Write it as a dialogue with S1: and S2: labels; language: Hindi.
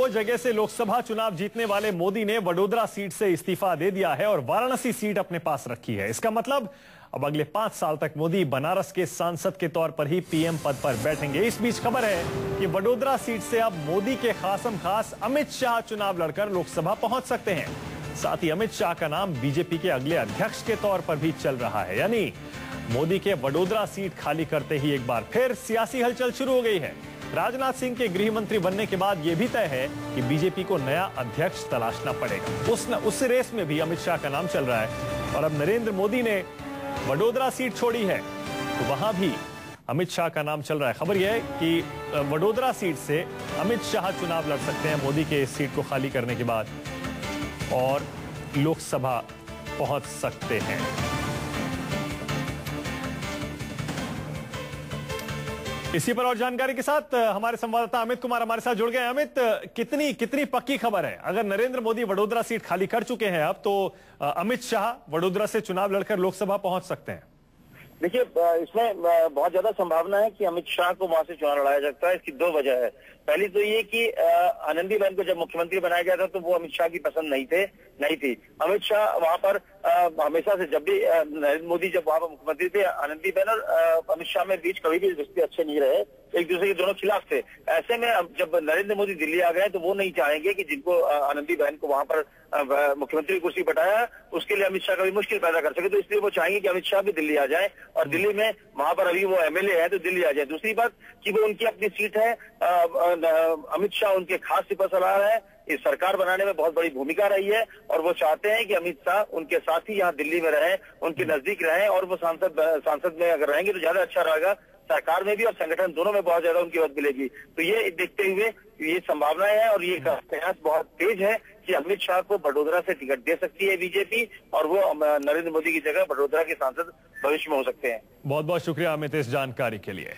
S1: दो जगह से लोकसभा चुनाव जीतने वाले मोदी ने वडोदरा सीट से इस्तीफा दे दिया है और वाराणसी सीट अपने पास रखी है। इसका मतलब अब अगले 5 साल तक मोदी बनारस के सांसद के तौर पर ही पीएम पद पर बैठेंगे। इस बीच खबर है कि वडोदरा सीट से अब मोदी के खास अमित शाह चुनाव लड़कर लोकसभा पहुंच सकते हैं। साथ ही अमित शाह का नाम बीजेपी के अगले अध्यक्ष के तौर पर भी चल रहा है। यानी मोदी के वडोदरा सीट खाली करते ही एक बार फिर सियासी हलचल शुरू हो गई है। राजनाथ सिंह के गृह मंत्री बनने के बाद यह भी तय है कि बीजेपी को नया अध्यक्ष तलाशना पड़ेगा। उस रेस में भी अमित शाह का नाम चल रहा है और अब नरेंद्र मोदी ने वडोदरा सीट छोड़ी है तो वहां भी अमित शाह का नाम चल रहा है। खबर यह है कि वडोदरा सीट से अमित शाह चुनाव लड़ सकते हैं मोदी के सीट को खाली करने के बाद और लोकसभा पहुंच सकते हैं। इसी पर और जानकारी के साथ हमारे संवाददाता अमित कुमार हमारे साथ जुड़ गए। अमित, कितनी पक्की खबर है? अगर नरेंद्र मोदी वडोदरा सीट खाली कर चुके हैं अब तो अमित शाह वडोदरा से चुनाव लड़कर लोकसभा पहुंच सकते हैं।
S2: देखिए, इसमें बहुत ज्यादा संभावना है कि अमित शाह को वहां से चुनाव लड़ाया सकता है। इसकी 2 वजह है। पहली तो ये कि आनंदीबेन को जब मुख्यमंत्री बनाया गया था तो वो अमित शाह की पसंद नहीं थी। अमित शाह वहां पर हमेशा से जब भी नरेंद्र मोदी जब वहां पर मुख्यमंत्री थे, आनंदीबेन और अमित शाह में बीच कभी भी रिश्ते अच्छे नहीं रहे, एक दूसरे के दोनों खिलाफ थे। ऐसे में जब नरेंद्र मोदी दिल्ली आ गए तो वो नहीं चाहेंगे कि जिनको आनंदीबेन को वहां पर मुख्यमंत्री कुर्सी बैठाया उसके लिए अमित शाह कभी मुश्किल पैदा कर सके। तो इसलिए वो चाहेंगे कि अमित शाह भी दिल्ली आ जाए और दिल्ली में वहां पर अभी वो एमएलए है तो दिल्ली आ जाए। दूसरी बात कि वो उनकी अपनी सीट है, अमित शाह उनके खास सिपहसालार है। इस सरकार बनाने में बहुत बड़ी भूमिका रही है और वो चाहते हैं कि अमित शाह उनके साथ ही यहाँ दिल्ली में रहें, उनके नजदीक रहें और वो सांसद में अगर रहेंगे तो ज्यादा अच्छा रहेगा। सरकार में भी और संगठन दोनों में बहुत ज्यादा उनकी मदद मिलेगी। तो ये देखते हुए ये संभावनाएं है और ये प्रयास बहुत तेज है कि अमित शाह को वडोदरा से टिकट दे सकती है बीजेपी और वो नरेंद्र मोदी की जगह वडोदरा के सांसद भविष्य में हो सकते हैं।
S1: बहुत बहुत शुक्रिया अमित इस जानकारी के लिए।